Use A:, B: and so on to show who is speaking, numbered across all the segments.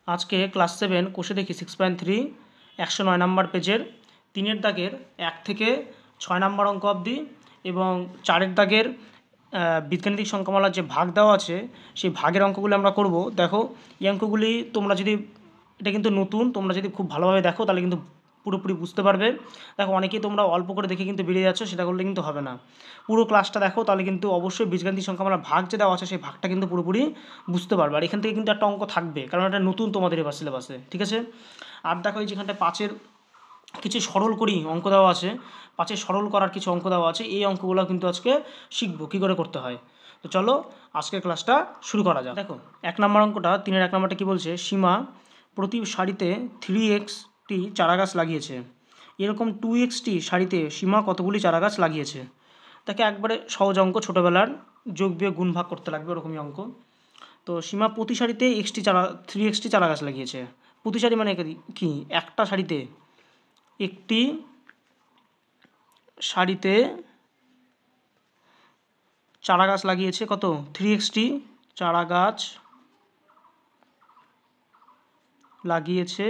A: आज के क्लास 7 कोषे देखी 6.3 109 नम्बर पेजेर 3 दागेर 1 থেকে 6 नम्बर अंक अब्दि एवं 4 दागेर बीजगणितिक संख्यामालार जे भाग देওয়া আছে সেই ভাগের অঙ্কগুলো আমরা করব। দেখো এই অঙ্কগুলি তোমরা যদি এটা কিন্তু নতুন, তোমরা যদি খুব ভালোভাবে দেখো তাহলে কিন্তু পুরোপুরি বুঝতে পারবে। দেখো অনেকেই তোমরা অল্প করে দেখে কিন্তু বেরিয়ে যাচ্ছ, সেটা করলে কিন্তু হবে না। পুরো ক্লাসটা দেখো তাহলে কিন্তু অবশ্যই বীজগাণিতিক সংখ্যামালার ভাগ যে দেওয়া আছে সেই ভাগটা কিন্তু পুরোপুরি বুঝতে পারবে। আর এখান থেকে কিন্তু একটা অঙ্ক থাকবে, কারণ এটা নতুন তোমাদের এবার সিলেবাসে, ঠিক আছে। আর দেখো এই যেখানটা 5-এর কিছু সরল করি অঙ্ক দেওয়া আছে, 5-এর সরল করার কিছু অঙ্ক দেওয়া আছে, এই অঙ্কগুলো কিন্তু আজকে শিখবো কী করে করতে হয়। তো চলো আজকের ক্লাসটা শুরু করা যাক। দেখো 1 নম্বর অঙ্কটা 3-এর 1 নম্বরটা কী বলছে, সীমা প্রতি সারিতে 3xটি চারাগাছ লাগিয়েছে, এরকম 2xটি সারিতে সীমা কতগুলি চারাগাছ লাগিয়েছে। তাকে একবারে সহজ অঙ্ক, ছোটোবেলার যোগ বিয়োগ গুণ ভাগ করতে লাগবে ওরকমই অঙ্ক। তো সীমা প্রতি সারিতে 3xটি চারাগাছ লাগিয়েছে। প্রতি সারি মানে কি, একটা সারিতে, একটি সারিতে চারাগাছ লাগিয়েছে কত, 3xটি চারাগাছ লাগিয়েছে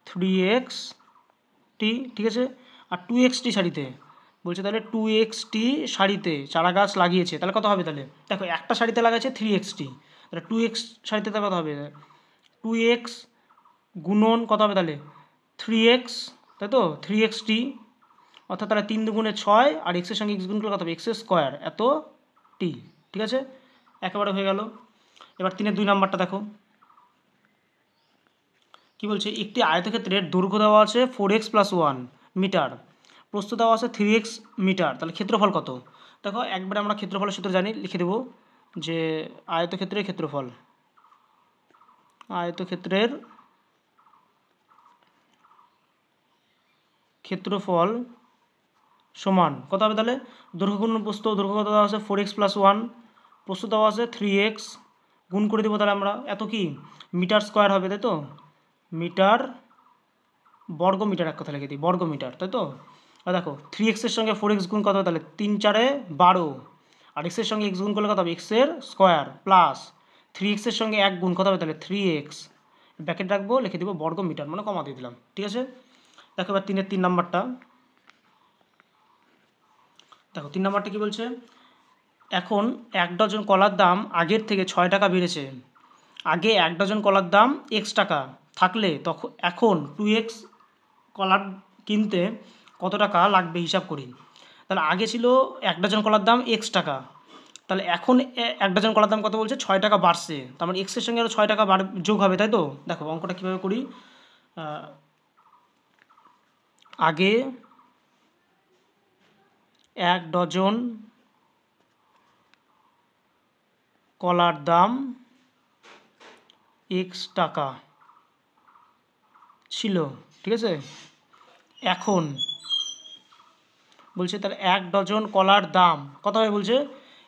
A: 3xটি, ঠিক আছে। আর 2xটি সারিতে বলছে, তাহলে 2xটি সারিতে চারাগাছ লাগিয়েছে, তাহলে কত হবে, তাহলে দেখো একটা সারিতে লাগাচ্ছে 3xটি, তাহলে 2x সারিতে তাহলে কত হবে, 2x গুণন কত হবে, তাহলে 3x, তাই তো 3xটি, অর্থাৎ তাহলে 3 দুগুণে 6 আর এক্সের সঙ্গে এক্স গুণ করলে কত হবে, এক্স স্কোয়ার এত টি, ঠিক আছে, একেবারে হয়ে গেল। এবার 3-এর 2 নাম্বারটা দেখো কি বলছে, একটি আয়তক্ষেত্রের দৈর্ঘ্য দেওয়া আছে 4x + 1 মিটার, প্রস্থ দেওয়া আছে 3x মিটার, তাহলে ক্ষেত্রফল কত। দেখো একবারে আমরা ক্ষেত্রফলের সূত্র জানি, লিখে দেবো যে আয়তক্ষেত্রের ক্ষেত্রফল সমান কত হবে, তাহলে দৈর্ঘ্য গুণ প্রস্থ, দৈর্ঘ্য কত দেওয়া আছে 4x + 1, প্রস্থ দেওয়া আছে 3x, গুণ করে দেবো তাহলে আমরা এত কি মিটার স্কোয়ার হবে, তাই তো মিটার বর্গ মিটার, এক কথা লিখে দিই বর্গ মিটার, তাই তো। আর দেখো 3xের সঙ্গে 4x গুণ কত হবে, তাহলে 3×4 = 12, আর এক্সের সঙ্গে এক্স গুণ করলে কত হবে, এক্সের স্কোয়ার প্লাস 3xের সঙ্গে 1 গুণ কত হবে, তাহলে 3x, ব্র্যাকেট রাখবো, লিখে দেবো বর্গ মিটার, মানে কমা দিয়ে দিলাম, ঠিক আছে। দেখো এবার 3-এর 3 নাম্বারটা দেখো, 3 নাম্বারটা কী বলছে, এখন 1 ডজন কলার দাম আগের থেকে 6 টাকা বেড়েছে। আগে 1 ডজন কলার দাম x টাকা থাকলে তখন এখন 2x কলার কিনতে কত টাকা লাগবে হিসাব করি। তাহলে আগে ছিল 1 ডজন কলার দাম x টাকা, তাহলে এখন 1 ডজন কলার দাম কত বলছে, 6 টাকা বাড়ছে, তার মানে এক্সের সঙ্গে আরও 6 টাকা যোগ হবে, তাই তো। দেখো অঙ্কটা কীভাবে করি, আগে 1 ডজন কলার দাম x টাকা ছিল, ঠিক আছে। এখন বলছে তাহলে 1 ডজন কলার দাম কত হবে, বলছে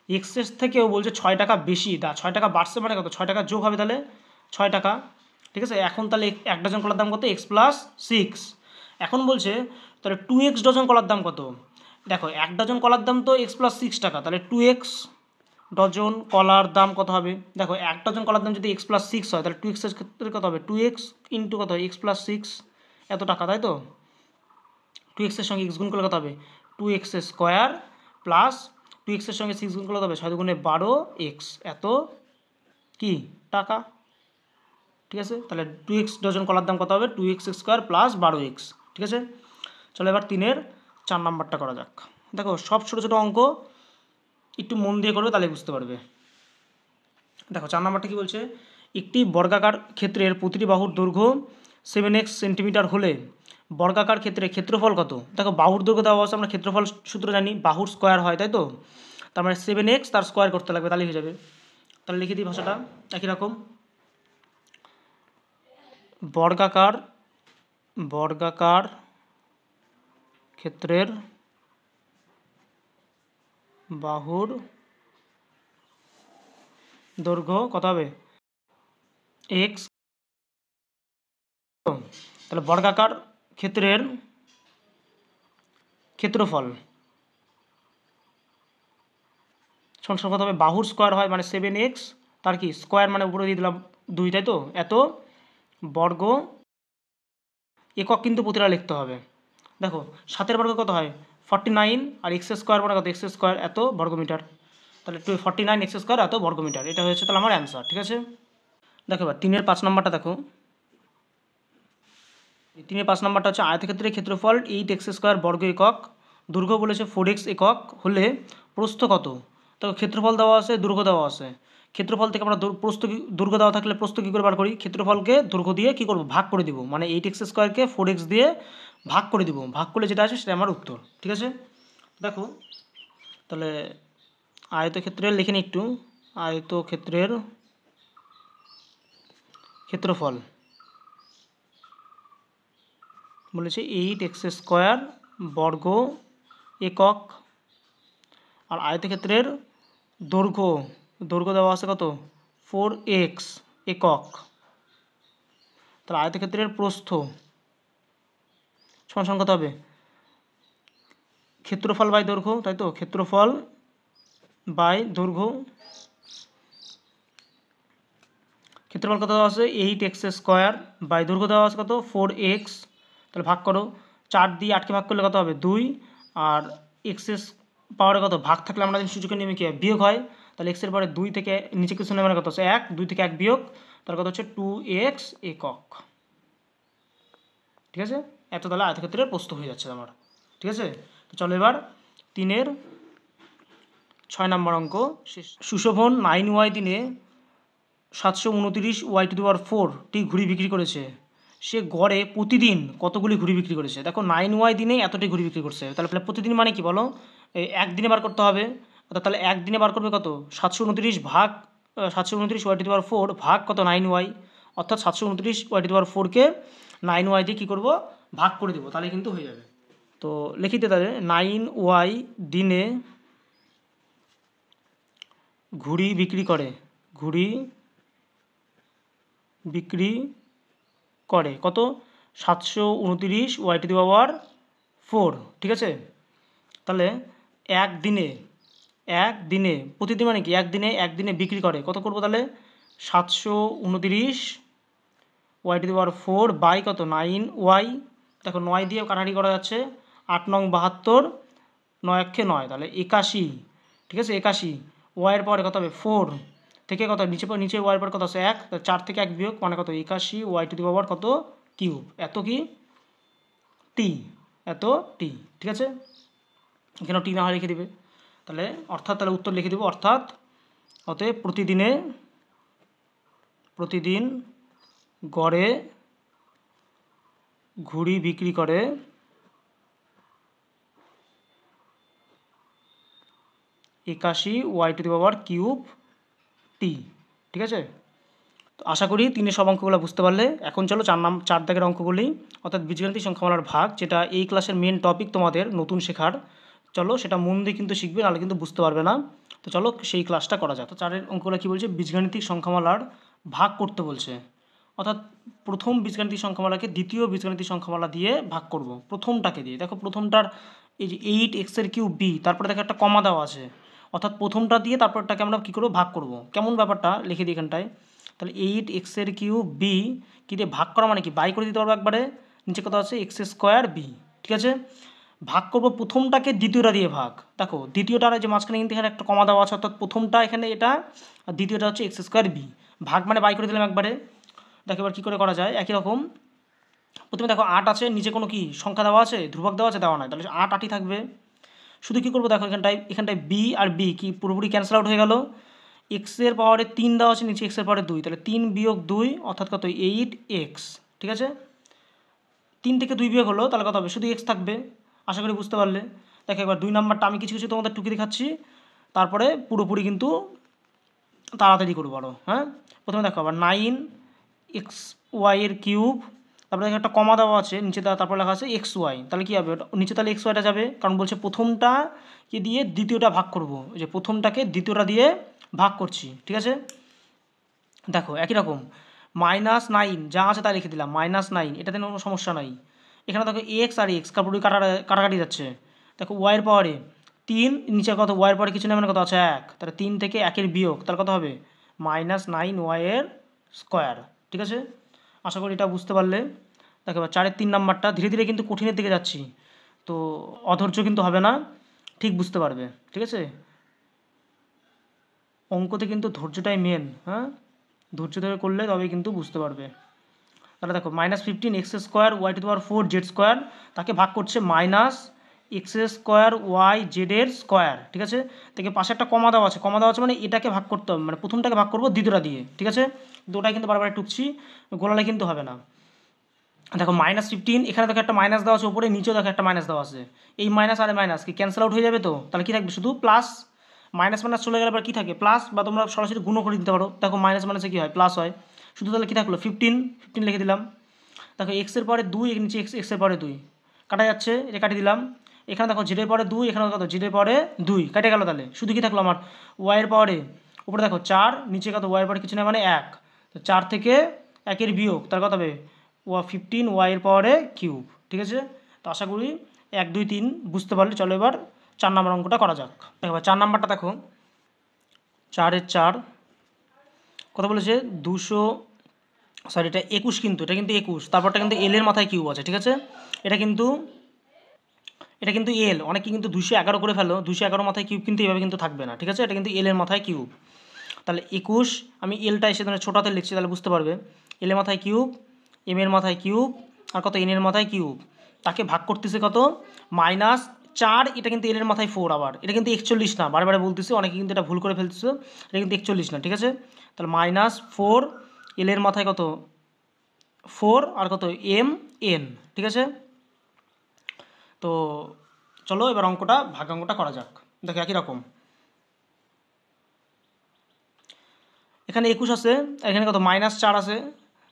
A: এক্সেস থেকেও বলছে 6 টাকা বেশি, 6 টাকা বাড়ছে মানে কত, 6 টাকা যোগ হবে, তাহলে 6 টাকা, ঠিক আছে। এখন তাহলে 1 ডজন কলার দাম কত, x + 6, এখন বলছে তাহলে 2x ডজন কলার দাম কত। দেখো 1 ডজন কলার দাম তো x + 6 টাকা, তাহলে 2x ডজন কলার দাম কত হবে। দেখো 1 ডজন কলার দাম যদি x + 6 হয়, তাহলে 2x এর ক্ষেত্রে কত হবে, 2x * কত, x + 6 এত টাকা, তাই তো। 2x এর সঙ্গে x গুণ করলে কত হবে, 2x স্কোয়ার প্লাস 2x এর সঙ্গে 6 গুণ করলে কত হবে, 6 দুগুণে 12x এত কি টাকা, ঠিক আছে। তাহলে 2x ডজন কলার দাম কত হবে, 2x স্কোয়ার প্লাস 12x, ঠিক আছে। চলো এবার 3-এর 4 নাম্বারটা করা যাক। দেখো সব ছোটো ছোটো অঙ্ক একটু মন দিয়ে করবে, তাহলে বুঝতে পারবে। দেখো 4 নাম্বারটা কী বলছে, একটি বর্গাকার ক্ষেত্রের প্রতিটি বাহুর দৈর্ঘ্য 7x সেন্টিমিটার হলে বর্গাকার ক্ষেত্রে ক্ষেত্রফল কত। দেখো বাহুর দৈর্ঘ্য দেওয়া আছে, আমরা ক্ষেত্রফল সূত্র জানি, বাহুর স্কোয়ার হয়, তাই তো। তার মানে 7x তার স্কোয়ার করতে লাগবে, তাহলে হয়ে যাবে। তাহলে লিখে দিই ভাষাটা একই রকম, বর্গাকার ক্ষেত্রের বাহুর দৈর্ঘ্য কত হবে, x, তাহলে বর্গাকার ক্ষেত্রের ক্ষেত্রফল সমান কত হবে, বাহুর স্কোয়ার হয় মানে 7x, তার কি স্কোয়ার মানে উপরে দিয়ে দিলাম 2, তাই তো, এত বর্গ একক কিন্তু প্রতিটা লিখতে হবে। দেখো 7-এর বর্গ কত হয় 49, আর এক্স স্কোয়ার মানে কত এক্স স্কোয়ার এত বর্গমিটার, তাহলে 49 এক্স স্কোয়ার এত বর্গমিটার, এটা হয়েছে তাহলে আমার অ্যান্সার। ঠিক আছে, দেখো এবার 3-এর 5 নম্বরটা দেখো। 3-এর 5 নম্বরটা হচ্ছে আয়তক্ষেত্রের ক্ষেত্রফল 8 এক্স স্কোয়ার বর্গ একক, দৈর্ঘ্য বলেছে 4x একক হলে প্রস্থ কত। তো ক্ষেত্রফল দেওয়া আছে, দৈর্ঘ্য দেওয়া আছে। ক্ষেত্রফল থেকে আমরা প্রস্থ দৈর্ঘ্য দেওয়া থাকলে প্রস্থ কী করে বার করি, ক্ষেত্রফলকে দৈর্ঘ্য দিয়ে কী করবো ভাগ করে দিব, মানে 8 এক্স স্কোয়ারকে 4x দিয়ে ভাগ করে দিব, ভাগ করলে যেটা আসে সেটা আমার উত্তর। ঠিক আছে, দেখো তাহলে আয়তক্ষেত্রের লিখে নিই একটু। আয়তক্ষেত্রের ক্ষেত্রফল বলেছে 8 এক্স স্কোয়ার বর্গ একক, আর আয়তক্ষেত্রের দৈর্ঘ্য দেওয়া আছে কত 4x একক, তাহলে আয়তক্ষেত্রের প্রস্থ সমান কত হবে ক্ষেত্রফল বাই দৈর্ঘ্য, তাই তো ক্ষেত্রফল বাই দৈর্ঘ্য। ক্ষেত্রফল কত দেওয়া আছে 8 এক্স স্কোয়ার বাই দৈর্ঘ্য দেওয়া আছে কত 4x, তাহলে ভাগ করো 4 দিয়ে 8কে ভাগ করলে কত হবে 2, আর এক্সের পাওয়ারে কত ভাগ থাকলে আমরা যদি সূচকের নিয়মে কী হয় বিয়োগ হয়, তাহলে এক্সের পরে 2 থেকে নিচে কিছু নেই মানে কত হচ্ছে 1, 2 থেকে 1 বিয়োগ, তার কত হচ্ছে 2x একক। ঠিক আছে, এত তাহলে আয়তক্ষেত্রের প্রস্থ হয়ে যাচ্ছে আমার। ঠিক আছে, তো চলো এবার 3-এর 6 নম্বর অঙ্ক। সুশোভন 9y দিনে 729y⁴ ঘুড়ি বিক্রি করেছে, সে গড়ে প্রতিদিন কতগুলি ঘুড়ি বিক্রি করেছে। দেখো 9y দিনে এতটি ঘুড়ি বিক্রি করছে, তাহলে প্রতিদিন মানে কি বলো, এই একদিনে বার করতে হবে, অর্থাৎ তাহলে একদিনে বার করবে কত 729 ভাগ 729y⁴ ভাগ কত 9y, অর্থাৎ 729y⁴কে 9y দিয়ে কী করবো ভাগ করে দেবো, তাহলে কিন্তু হয়ে যাবে। তো লিখিতে তাহলে 9y দিনে ঘুড়ি বিক্রি করে কত 729y⁴। ঠিক আছে, তাহলে একদিনে প্রতিদিন মানে কি একদিনে বিক্রি করে কত করবো, তাহলে 729y⁴ বাই কত 9y। দেখো 9 দিয়ে কাটাকাটি করা যাচ্ছে, 8 নং 72, 9 একে 9, তাহলে 81। ঠিক আছে, 81 ওয়াইয়ের পরে কত হবে 4 থেকে কত নিচে ওয়াইয়ের পর কত আছে 1, 4 থেকে 1 বিয়োগ মানে কত 81y⁴ কত কিউব, এত কি টি। ঠিক আছে, এখানেও টি না হয় লিখে দিবে, তাহলে তাহলে উত্তর লিখে দেবো, অর্থাৎ অতএব প্রতিদিন গড়ে ঘুড়ি বিক্রি করে 81y⁴ টি। ঠিক আছে, তো আশা করি 3-এর সব অঙ্কগুলো বুঝতে পারলে। এখন চলো 4 দাগের অঙ্কগুলি, অর্থাৎ বীজগাণিতিক সংখ্যামালার ভাগ, যেটা এই ক্লাসের মেন টপিক তোমাদের নতুন শেখার। চলো সেটা মন দিয়ে কিন্তু শিখবে, নাহলে কিন্তু বুঝতে পারবে না। তো চলো সেই ক্লাসটা করা যাক। তো 4-এর অঙ্কগুলো কী বলছে, বীজগাণিতিক সংখ্যামালার ভাগ করতে বলছে, অর্থাৎ প্রথম বীজগাণিতিক সংখ্যামালাকে দ্বিতীয় বীজগাণিতিক সংখ্যামালা দিয়ে ভাগ করব, প্রথমটাকে দিয়ে। দেখো প্রথমটার এই যে 8x⁵b, তারপরে দেখো একটা কমা দেওয়া আছে, অর্থাৎ প্রথমটা দিয়ে তারপরটাকে আমরা কী করবো ভাগ করব। কেমন ব্যাপারটা লিখে দিই এখানটায়, তাহলে 8x⁵b কী দিয়ে ভাগ করা মানে কি বাই করে দিতে পারবো একবারে, নিচে কত আছে x²b। ঠিক আছে, ভাগ করব প্রথমটাকে দ্বিতীয়টা দিয়ে ভাগ। দেখো দ্বিতীয়টার যে মাঝখানে কিন্তু এখানে একটা কমা দেওয়া আছে, অর্থাৎ প্রথমটা এখানে এটা, আর দ্বিতীয়টা হচ্ছে x²b, ভাগ মানে বাই করে দিলাম একবারে। দেখো এবার কী করে করা যায়, একই রকম প্রথমে দেখো 8 আছে, নিচে কোনো কি সংখ্যা দেওয়া আছে, ধ্রুবক দেওয়া আছে, দেওয়া নাই, তাহলে 8 8ই থাকবে। শুধু কী করবো দেখো এখানটায় b আর b কি পুরোপুরি ক্যান্সেল আউট হয়ে গেল, এক্সের পাওয়ারে 3 দেওয়া আছে, নিচে এক্সের পাওয়ারে 2, তাহলে 3 বিয়োগ 2 অর্থাৎ কত 8x। ঠিক আছে, 3 থেকে 2 বিয়োগ হলো, তাহলে কত হবে শুধু x থাকবে। আশা করি বুঝতে পারলে। দেখো এবার 2 নাম্বারটা আমি কিছু তোমাদের টুকি দেখাচ্ছি, তারপরে পুরোপুরি কিন্তু তাড়াতাড়ি করবো আরও। হ্যাঁ, প্রথমে দেখো আবার 9xy⁵, তারপরে দেখো একটা কমা দেওয়া আছে নিচে, তারপর লেখা আছে xy, তাহলে কী হবে নিচে, তাহলে xyটা যাবে, কারণ বলছে প্রথমটাকে দিয়ে দ্বিতীয়টা ভাগ করব, যে প্রথমটাকে দ্বিতীয়টা দিয়ে ভাগ করছি। ঠিক আছে, দেখো একই রকম -9 যা আছে তাই লিখে দিলাম, -9, এটাতে কোনো সমস্যা নাই। এখানে দেখো x আর x পুরোপুরি কাটাকাটি যাচ্ছে। দেখো ওয়াইয়ের পাওয়ারে 3, নিচে কত ওয়াইয়ের পাওয়ারে কিছু নেই মানে কত আছে 1, তাহলে 3 থেকে 1-এর বিয়োগ, তাহলে কত হবে -9y²। ঠিক আছে, আশা করি এটা বুঝতে পারলে। দেখো এবার 4-এর 3 নাম্বারটা, ধীরে ধীরে কিন্তু কঠিনের দিকে যাচ্ছি, তো অধৈর্য কিন্তু হবে না, ঠিক বুঝতে পারবে। ঠিক আছে, অঙ্কতে কিন্তু ধৈর্যটাই মেন। হ্যাঁ, ধৈর্য ধরে করলে তবেই কিন্তু বুঝতে পারবে। তাহলে দেখো -15 x² y⁴ z², তাকে ভাগ করছে -x² y z² ঠিক আছে। থেকে পাশে একটা কমা দেওয়া আছে, কমা দেওয়া আছে মানে এটাকে ভাগ করতে হবে, মানে প্রথমটাকে ভাগ করবো দ্বিতীয়টা দিয়ে। ঠিক আছে, দুটাই কিন্তু বারবার টুকছি, গোলালে কিন্তু হবে না। দেখো -15, এখানে দেখো একটা মাইনাস দেওয়া আছে উপরে, নিচেও দেখো একটা মাইনাস দেওয়া আছে। এই মাইনাস আর মাইনাস কি ক্যান্সেল আউট হয়ে যাবে, তো তাহলে কী থাকবে শুধু প্লাস। মাইনাস মাইনাস চলে গেলে আবার কী থাকে প্লাস, বা তোমরা সরাসরি গুণও করে দিতে পারো। দেখো মাইনাস মাইনাসে কী হয় প্লাস হয়, শুধু তাহলে কী থাকলো 15 লিখে দিলাম। দেখো এক্সের পরে 2, নিচে এক্সের পরে 2 কাটা যাচ্ছে, এটা কাটিয়ে দিলাম। এখানে দেখো জেডের পরে 2, এখানে কত জেডের পরে 2 কেটে গেল। তাহলে শুধু কি থাকলো আমার ওয়াইয়ের পাওয়ারে, উপরে দেখো 4, নিচে কত ওয়াইয়ের পরে কিছু না মানে 1, তো 4 থেকে 1-এর বিয়োগ, তার কত হবে 15 ওয়াইয়ের পাওয়ারে কিউব। ঠিক আছে, তো আশা করি 1, 2, 3 বুঝতে পারলে। চলো এবার 4 নম্বর অঙ্কটা করা যাক। দেখো 4 নাম্বারটা দেখো, 4-এর 4 কত বলেছে 200, সরি এটা 21, কিন্তু এটা কিন্তু 21, তারপরটা কিন্তু এল এর মাথায় কিউব আছে। ঠিক আছে, এটা কিন্তু এল, অনেকে কিন্তু 211 করে ফেলো, 211 মাথায় কিউব কিন্তু এভাবে কিন্তু থাকবে না। ঠিক আছে, এটা কিন্তু এল এর মাথায় কিউব। তাহলে 21, আমি এলটা এসে ধরে ছোটাতে লিখছি, তাহলে বুঝতে পারবে। এল এর মাথায় কিউব, এম এর মাথায় কিউব, আর কত এন এর মাথায় কিউব, তাকে ভাগ করতেছে কত -4, এটা কিন্তু এল এর মাথায় 4, আবার এটা কিন্তু 41 না, বারে বলতেছে, অনেকে কিন্তু এটা ভুল করে ফেলতেছে, এটা কিন্তু 41 না। ঠিক আছে, তাহলে -4, এল এর মাথায় কত 4, আর কত এম এন। ঠিক আছে, তো চলো এবার অঙ্কটা ভাগাঙ্কটা করা যাক। দেখো একই রকম, এখানে 21 আছে, এখানে কত -4 আছে।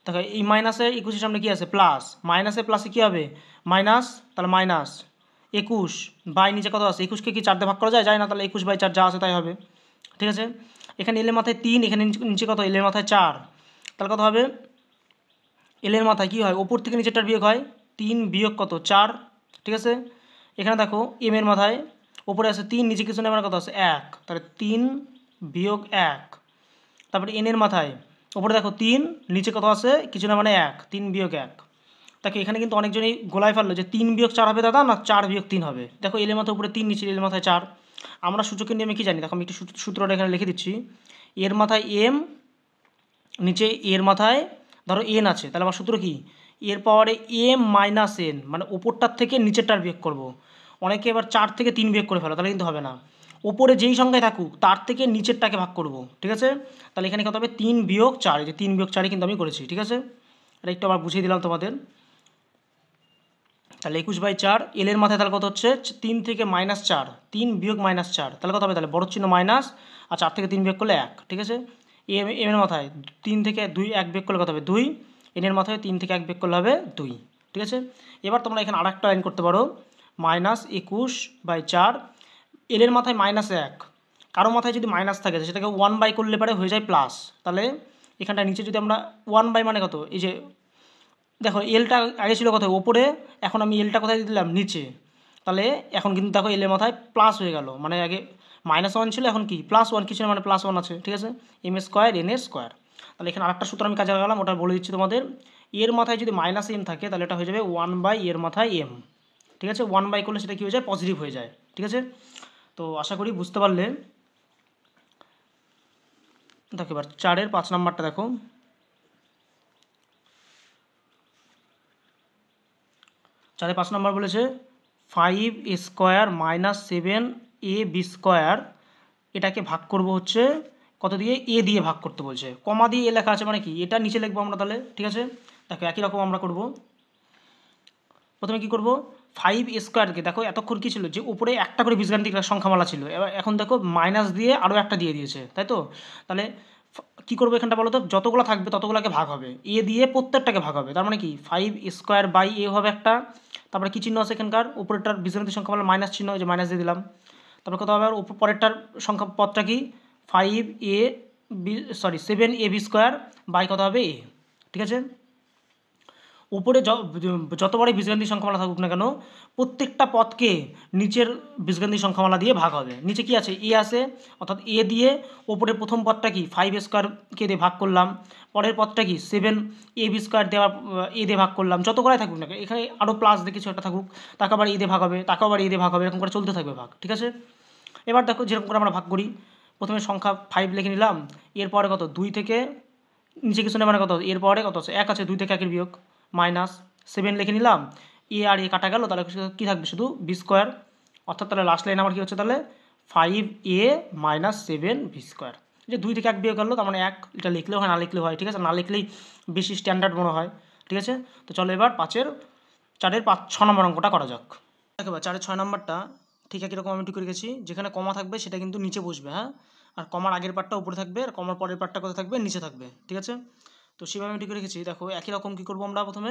A: দেখো এই মাইনাসে 21-এর সামনে কী আছে প্লাস, মাইনাসে প্লাসে কী হবে মাইনাস, তাহলে -21 বাই নিচে কত আছে 21-কে কি 4 দিয়ে ভাগ করা যায় না, তাহলে 21/4 যা আছে তাই হবে। ঠিক আছে, এখানে এলের মাথায় 3, এখানে নিচে কত এলের মাথায় 4, তাহলে কত হবে এলের মাথায় কী হয় ওপর থেকে নিচেরটার বিয়োগ হয়, 3 বিয়োগ কত 4। ঠিক আছে, এখানে দেখো এম এর মাথায় ওপরে আছে 3, নিচে কিছু নেই, কত আছে 1, তাহলে 3 বিয়োগ 1। তারপরে এন এর মাথায় ওপরে দেখো 3, নিচে কত আছে কিছু না মানে 1, 3 বিয়োগ 1। দেখো এখানে কিন্তু অনেকজনই গোলায় ফেললো যে 3 বিয়োগ 4 হবে দাদা, না 4 বিয়োগ 3 হবে। দেখো এলের মাথায় উপরে 3, নিচে এলের মাথায় 4। আমরা সূচকের নিয়মে কী জানি, দেখো আমি একটু সূত্রটা এখানে লিখে দিচ্ছি। এর মাথায় এম, নিচে এর মাথায় ধরো এন আছে, তাহলে আমার সূত্র কি এর পাওয়ারে এম মাইনাস এন, মানে ওপরটার থেকে নিচেরটার বিয়োগ করব। অনেকে এবার 4 থেকে 3 বিয়োগ করে ফেলো, তাহলে কিন্তু হবে না, ওপরে যেই সংখ্যায় থাকুক তার থেকে নিচেরটাকে ভাগ করব। ঠিক আছে, তাহলে এখানে কত হবে 3 বিয়োগ 4, এই যে 3 বিয়োগ 4 কিন্তু আমি করেছি। ঠিক আছে, এটা একটু আবার বুঝিয়ে দিলাম তোমাদের। তাহলে 21/4, এল এর মাথায় তাহলে কত হচ্ছে 3 থেকে -4, 3 বিয়োগ -4, তাহলে কত হবে তাহলে বড় চিহ্ন মাইনাস, আর 4 থেকে 3 বিয়োগ করলে 1। ঠিক আছে, এম এর মাথায় 3 থেকে 2 1 বিয়োগ করলে কত হবে 2, এন এর মাথায় 3 থেকে 1 বিয়োগ করলে হবে 2। ঠিক আছে, এবার তোমরা এখানে আরেকটা লাইন করতে পারো, -21/4, এল এর মাথায় -1, কারো মাথায় যদি মাইনাস থাকে সেটাকে 1/, করলে পারে হয়ে যায় প্লাস। তাহলে এখানটা নিচে যদি আমরা 1/, মানে কত, এই যে দেখো এলটা আগে ছিল কোথায় ওপরে, এখন আমি এলটা কোথায় দিয়ে দিলাম নিচে, তাহলে এখন কিন্তু দেখো এলের মাথায় প্লাস হয়ে গেল, মানে আগে -1 ছিল, এখন কি +1 কিছু মানে +1 আছে। ঠিক আছে, m² n²। তাহলে এখানে আরেকটা সূত্র আমি কাজে লাগালাম, ওটা বলে দিচ্ছি তোমাদের। এর মাথায় যদি -m থাকে তাহলে এটা হয়ে যাবে 1/, এর মাথায় m। ঠিক আছে, 1/, করলে সেটা কী হয়ে যায় পজিটিভ হয়ে যায়। ঠিক আছে, তো আশা করি বুঝতে পারলে। দেখো এবার 4-এর 5 নাম্বারটা দেখো, 4-এর 5 নাম্বার বলেছে 5a² - 7ab², এটাকে ভাগ করব হচ্ছে কত দিয়ে এ দিয়ে ভাগ করতে বলছে, কমা দিয়ে এ লেখা আছে মানে কি এটা নিচে লিখবো আমরা তাহলে। ঠিক আছে, দেখো একই রকম আমরা করব। প্রথমে কি করব 5a²কে, দেখো এতক্ষণ কী ছিল যে উপরে একটা করে বীজগাণিতিক সংখ্যামালা ছিল, এবার এখন দেখো মাইনাস দিয়ে আরও একটা দিয়ে দিয়েছে, তাই তো। তাহলে কী করবো এখানটা বলো তো, যতগুলো থাকবে ততগুলোকে ভাগ হবে, এ দিয়ে প্রত্যেকটাকে ভাগ হবে, তার মানে কি 5a² হবে একটা, তারপরে কী চিহ্ন আছে এখানকার উপরেরটার বীজগাণিতিক সংখ্যামালা মাইনাস চিহ্ন, যে মাইনাস দিয়ে দিলাম। তারপর কত হবে পরেরটার সংখ্যা পদটা কি 7ab² বাই কত হবে এ। ঠিক আছে, উপরে যতবারই বীজগাণিতিক সংখ্যামালা থাকুক না কেন প্রত্যেকটা পদকে নিচের বীজগাণিতিক সংখ্যামালা দিয়ে ভাগ হবে। নিচে কি আছে? এ আছে, অর্থাৎ এ দিয়ে ওপরের প্রথম পদটা কি 5a² দিয়ে ভাগ করলাম, পরের পদটা কি 7ab² দেওয়ার এ দিয়ে ভাগ করলাম, যত করাই থাকুক না এখানে আরও প্লাস দিয়ে কিছু একটা থাকুক, তাকে আবার এ দিয়ে ভাগ হবে, তাকে আবার এ দিয়ে ভাগ হবে, এরকম করে চলতে থাকবে ভাগ। ঠিক আছে, এবার দেখো যেরকম করে আমরা ভাগ করি, প্রথমে সংখ্যা 5 লিখে নিলাম, এরপরে কত 2 থেকে নিচে কিছু নেই মানে কত, এরপরে কত আছে 1 আছে, 2 থেকে 1 বিয়োগ মাইনাস 7 লিখে নিলাম, এ আর এ কাটা গেল, তাহলে কী থাকবে শুধু b², অর্থাৎ তাহলে লাস্ট লাইন আমার কী হচ্ছে তাহলে 5a - 7b²। যে 2 থেকে 1 বিয়োগ গেল, তার মানে 1, এটা লিখলেও হয় না লিখলেও হয়। ঠিক আছে, না লিখলেই বেশি স্ট্যান্ডার্ড মনে হয়। ঠিক আছে, তো চলো এবার 4-এর 6 নম্বর অঙ্কটা করা যাক। দেখো 4-এর 6 নম্বরটা ঠিক একই রকম আমি ঠিক করে রেখেছি, যেখানে কমা থাকবে সেটা কিন্তু নিচে বসবে, হ্যাঁ, আর কমার আগের পার্টটা উপরে থাকবে, আর কমার পরের পার্টটা কোথায় থাকবে? নিচে থাকবে। ঠিক আছে, তো সেভাবে আমি ঠিক করে রেখেছি। দেখো একই রকম কী করবো আমরা, প্রথমে